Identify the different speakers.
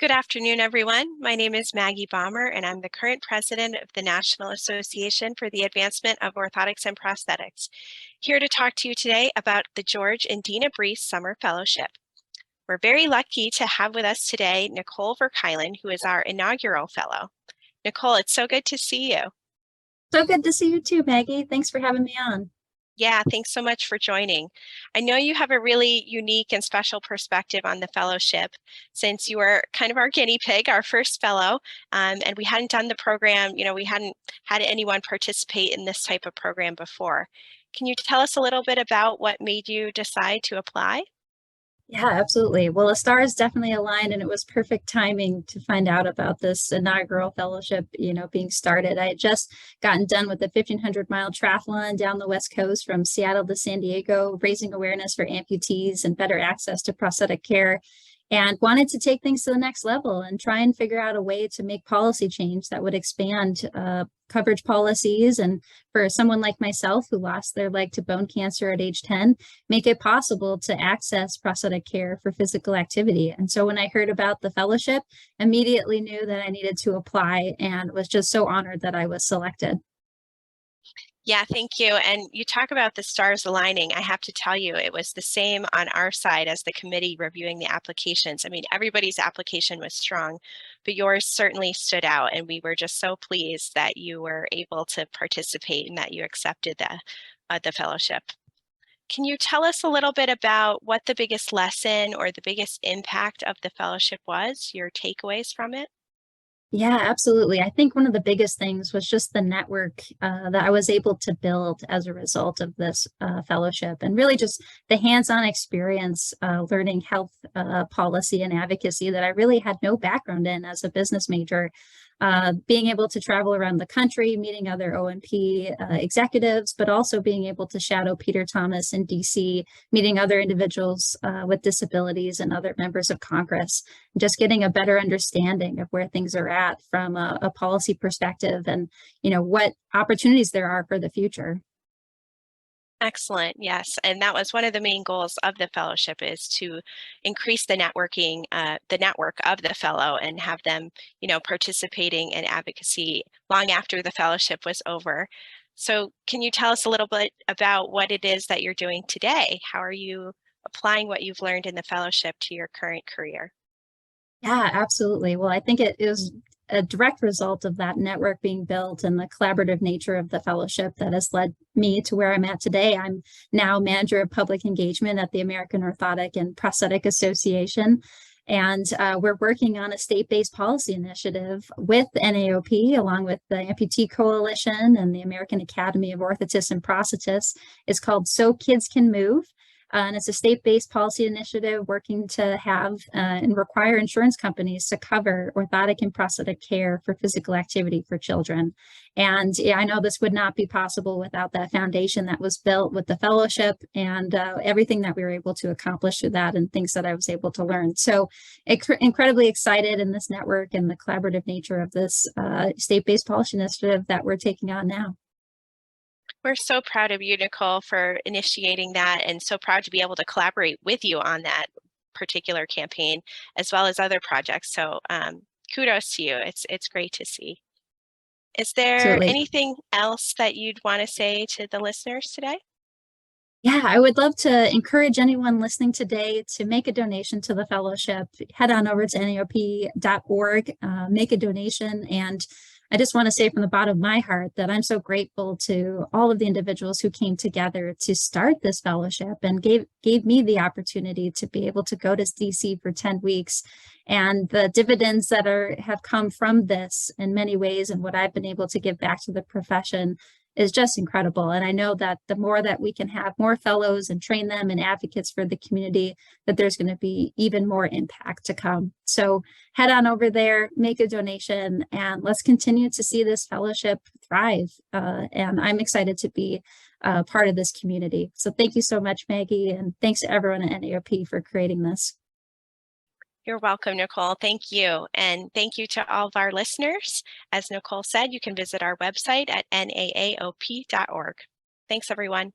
Speaker 1: Good afternoon, everyone. My name is Maggie Baumer, and I'm the current president of the National Association for the Advancement of Orthotics and Prosthetics, here to talk to you today about the George and Dina Brees Summer Fellowship. We're very lucky to have with us today Nicole Verkeilen, who is our inaugural fellow. Nicole, it's so good to see you.
Speaker 2: So good to see you too, Maggie. Thanks for having me on.
Speaker 1: Yeah, thanks so much for joining. I know you have a really unique and special perspective on the fellowship since you were kind of our guinea pig, our first fellow, and we hadn't done the program, we hadn't had anyone participate in this type of program before. Can you tell us a little bit about what made you decide to apply?
Speaker 2: Yeah, absolutely. Well, the stars definitely aligned, and it was perfect timing to find out about this inaugural fellowship, being started. I had just gotten done with the 1,500-mile triathlon down the West Coast from Seattle to San Diego, raising awareness for amputees and better access to prosthetic care, and wanted to take things to the next level and try and figure out a way to make policy change that would expand coverage policies, and for someone like myself who lost their leg to bone cancer at age 10, make it possible to access prosthetic care for physical activity. And so when I heard about the fellowship, immediately knew that I needed to apply and was just so honored that I was selected.
Speaker 1: Yeah, thank you. And you talk about the stars aligning. I have to tell you, it was the same on our side as the committee reviewing the applications. I mean, everybody's application was strong, but yours certainly stood out. And we were just so pleased that you were able to participate and that you accepted the fellowship. Can you tell us a little bit about what the biggest lesson or the biggest impact of the fellowship was, your takeaways from it?
Speaker 2: Yeah, absolutely. I think one of the biggest things was just the network that I was able to build as a result of this fellowship, and really just the hands-on experience learning health policy and advocacy that I really had no background in as a business major. Being able to travel around the country, meeting other O&P executives, but also being able to shadow Peter Thomas in DC, meeting other individuals with disabilities and other members of Congress, just getting a better understanding of where things are at from a policy perspective, and what opportunities there are for the future.
Speaker 1: Excellent. Yes. And that was one of the main goals of the fellowship, is to increase the networking, the network of the fellow, and have them, participating in advocacy long after the fellowship was over. So can you tell us a little bit about what it is that you're doing today? How are you applying what you've learned in the fellowship to your current career?
Speaker 2: Yeah, absolutely. Well, I think it is a direct result of that network being built and the collaborative nature of the fellowship that has led me to where I'm at today. I'm now manager of public engagement at the American Orthotic and Prosthetic Association. And we're working on a state-based policy initiative with NAAOP, along with the Amputee Coalition and the American Academy of Orthotists and Prosthetists. It's called So Kids Can Move. And it's a state-based policy initiative working to have and require insurance companies to cover orthotic and prosthetic care for physical activity for children. And yeah, I know this would not be possible without that foundation that was built with the fellowship and everything that we were able to accomplish through that and things that I was able to learn. So incredibly excited in this network and the collaborative nature of this state-based policy initiative that we're taking on now.
Speaker 1: We're so proud of you, Nicole, for initiating that, and so proud to be able to collaborate with you on that particular campaign, as well as other projects. So kudos to you. It's great to see. Is there
Speaker 2: Absolutely.
Speaker 1: anything else that you'd want to say to the listeners today?
Speaker 2: Yeah, I would love to encourage anyone listening today to make a donation to the fellowship. Head on over to naop.org, make a donation. And I just want to say from the bottom of my heart that I'm so grateful to all of the individuals who came together to start this fellowship and gave me the opportunity to be able to go to DC for 10 weeks. And the dividends that have come from this in many ways, and what I've been able to give back to the profession, is just incredible. And I know that the more that we can have more fellows and train them and advocates for the community, that there's going to be even more impact to come. So head on over there, make a donation, and let's continue to see this fellowship thrive. And I'm excited to be part of this community. So thank you so much, Maggie, and thanks to everyone at NAAOP for creating this.
Speaker 1: You're welcome, Nicole. Thank you. And thank you to all of our listeners. As Nicole said, you can visit our website at naaop.org. Thanks, everyone.